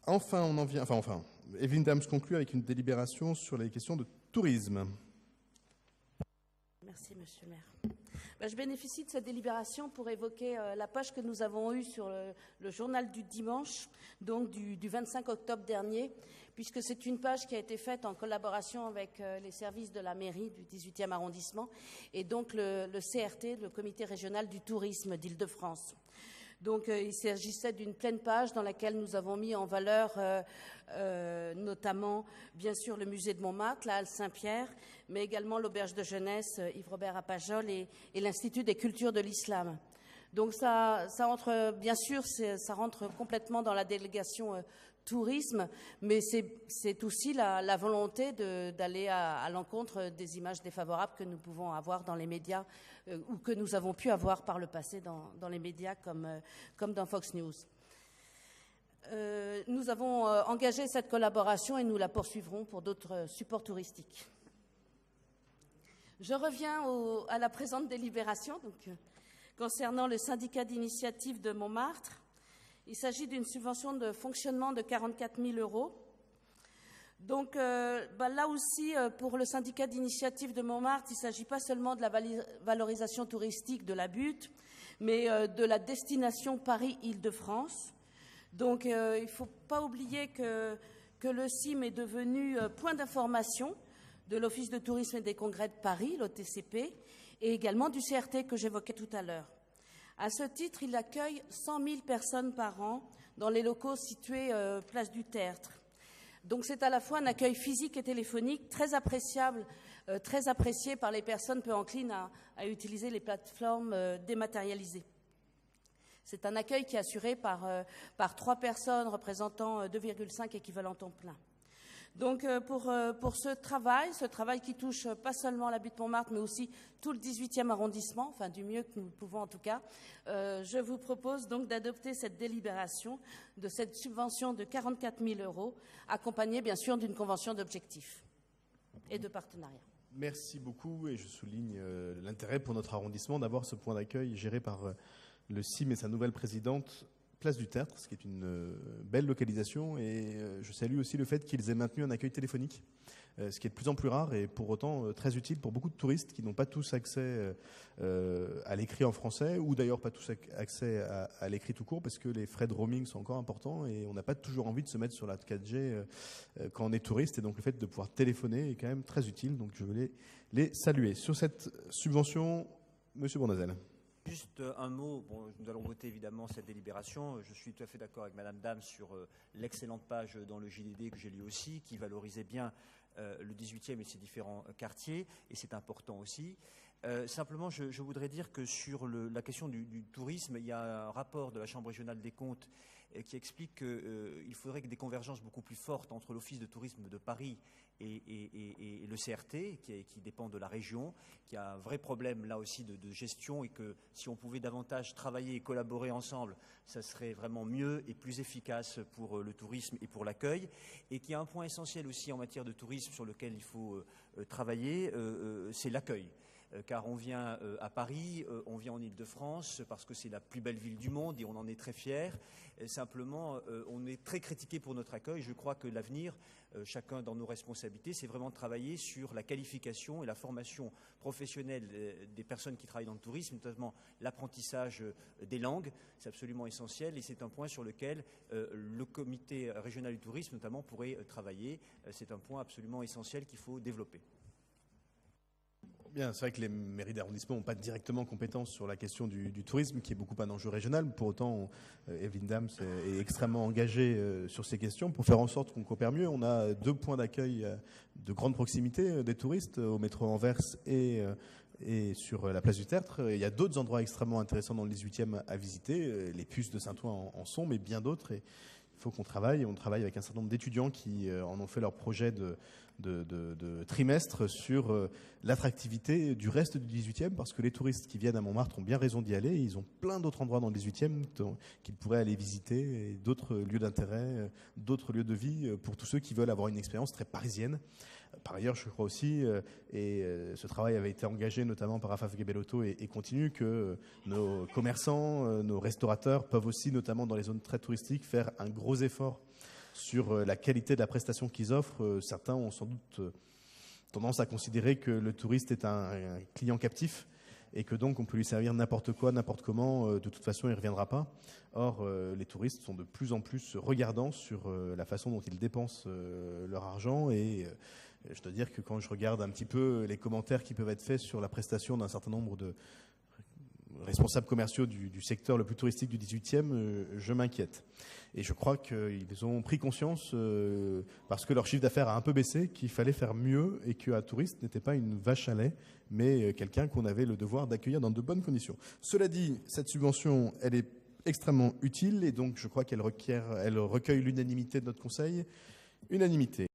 Enfin, Evelyne Dams conclut avec une délibération sur les questions de tourisme. Merci, Monsieur le maire. Je bénéficie de cette délibération pour évoquer la page que nous avons eue sur le journal du dimanche, donc du 25 octobre dernier, puisque c'est une page qui a été faite en collaboration avec les services de la mairie du 18e arrondissement et donc le CRT, le Comité régional du tourisme d'Île-de-France. Donc, il s'agissait d'une pleine page dans laquelle nous avons mis en valeur notamment, bien sûr, le musée de Montmartre, la halle Saint-Pierre, mais également l'auberge de jeunesse Yves-Robert à Pajol et l'Institut des cultures de l'islam. Donc, ça entre, bien sûr, ça rentre complètement dans la délégation tourisme, mais c'est aussi la volonté d'aller à l'encontre des images défavorables que nous pouvons avoir dans les médias ou que nous avons pu avoir par le passé dans les médias comme dans Fox News. Nous avons engagé cette collaboration et nous la poursuivrons pour d'autres supports touristiques. Je reviens à la présente délibération concernant le syndicat d'initiative de Montmartre. Il s'agit d'une subvention de fonctionnement de 44 000 €. Donc là aussi, pour le syndicat d'initiative de Montmartre, il ne s'agit pas seulement de la valorisation touristique de la butte, mais de la destination Paris-Île-de-France. Donc il ne faut pas oublier que le CIM est devenu point d'information de l'Office de tourisme et des congrès de Paris, l'OTCP, et également du CRT que j'évoquais tout à l'heure. À ce titre, il accueille 100 000 personnes par an dans les locaux situés place du Tertre. Donc c'est à la fois un accueil physique et téléphonique très appréciable, très apprécié par les personnes peu enclines à utiliser les plateformes dématérialisées. C'est un accueil qui est assuré par 3 personnes représentant 2,5 équivalents temps plein. Donc pour ce travail qui touche pas seulement la butte Montmartre, mais aussi tout le 18e arrondissement, enfin du mieux que nous pouvons en tout cas, je vous propose donc d'adopter cette délibération de cette subvention de 44 000 €, accompagnée bien sûr d'une convention d'objectifs et de partenariat. Merci beaucoup et je souligne l'intérêt pour notre arrondissement d'avoir ce point d'accueil géré par le CIM et sa nouvelle présidente, place du Tertre, ce qui est une belle localisation, et je salue aussi le fait qu'ils aient maintenu un accueil téléphonique, ce qui est de plus en plus rare et pour autant très utile pour beaucoup de touristes qui n'ont pas tous accès à l'écrit en français, ou d'ailleurs pas tous accès à l'écrit tout court, parce que les frais de roaming sont encore importants et on n'a pas toujours envie de se mettre sur la 4G quand on est touriste, et donc le fait de pouvoir téléphoner est quand même très utile, donc je veux les saluer. Sur cette subvention, Monsieur Bournazel. Juste un mot, nous allons voter évidemment cette délibération. Je suis tout à fait d'accord avec Madame Dame sur l'excellente page dans le JDD que j'ai lu aussi, qui valorisait bien le 18e et ses différents quartiers, et c'est important aussi. Simplement, je voudrais dire que sur la question du tourisme, il y a un rapport de la Chambre régionale des comptes qui explique qu'il faudrait que des convergences beaucoup plus fortes entre l'Office de tourisme de Paris et le CRT, qui dépend de la région, qui a un vrai problème là aussi de gestion, et que si on pouvait davantage travailler et collaborer ensemble, ça serait vraiment mieux et plus efficace pour le tourisme et pour l'accueil. Et qui a un point essentiel aussi en matière de tourisme sur lequel il faut travailler, c'est l'accueil. Car on vient à Paris, on vient en Île-de-France parce que c'est la plus belle ville du monde et on en est très fiers. Simplement, on est très critiqué pour notre accueil. Je crois que l'avenir, chacun dans nos responsabilités, c'est vraiment de travailler sur la qualification et la formation professionnelle des personnes qui travaillent dans le tourisme, notamment l'apprentissage des langues. C'est absolument essentiel et c'est un point sur lequel le comité régional du tourisme notamment pourrait travailler. C'est un point absolument essentiel qu'il faut développer. Bien, c'est vrai que les mairies d'arrondissement n'ont pas directement compétence sur la question du tourisme, qui est beaucoup un enjeu régional. Pour autant, Evelyne Dams est extrêmement engagée sur ces questions pour faire en sorte qu'on coopère mieux. On a 2 points d'accueil de grande proximité des touristes, au métro Anvers et sur la place du Tertre. Il y a d'autres endroits extrêmement intéressants dans le 18e à visiter. Les puces de Saint-Ouen en sont, mais bien d'autres. Et il faut qu'on travaille. On travaille avec un certain nombre d'étudiants qui en ont fait leur projet de trimestre sur l'attractivité du reste du 18e, parce que les touristes qui viennent à Montmartre ont bien raison d'y aller. Ils ont plein d'autres endroits dans le 18e qu'ils pourraient aller visiter, et d'autres lieux d'intérêt, d'autres lieux de vie pour tous ceux qui veulent avoir une expérience très parisienne. Par ailleurs, je crois aussi, et ce travail avait été engagé notamment par Afaf Gebelotto et continue, que nos commerçants, nos restaurateurs peuvent aussi, notamment dans les zones très touristiques, faire un gros effort sur la qualité de la prestation qu'ils offrent. Certains ont sans doute tendance à considérer que le touriste est un client captif et que donc on peut lui servir n'importe quoi, n'importe comment, de toute façon il ne reviendra pas. Or, les touristes sont de plus en plus regardants sur la façon dont ils dépensent leur argent et je dois dire que quand je regarde un petit peu les commentaires qui peuvent être faits sur la prestation d'un certain nombre de responsables commerciaux du secteur le plus touristique du 18e, je m'inquiète. Et je crois qu'ils ont pris conscience, parce que leur chiffre d'affaires a un peu baissé, qu'il fallait faire mieux et qu'un touriste n'était pas une vache à lait, mais quelqu'un qu'on avait le devoir d'accueillir dans de bonnes conditions. Cela dit, cette subvention, elle est extrêmement utile et donc je crois qu'elle recueille l'unanimité de notre Conseil. Unanimité.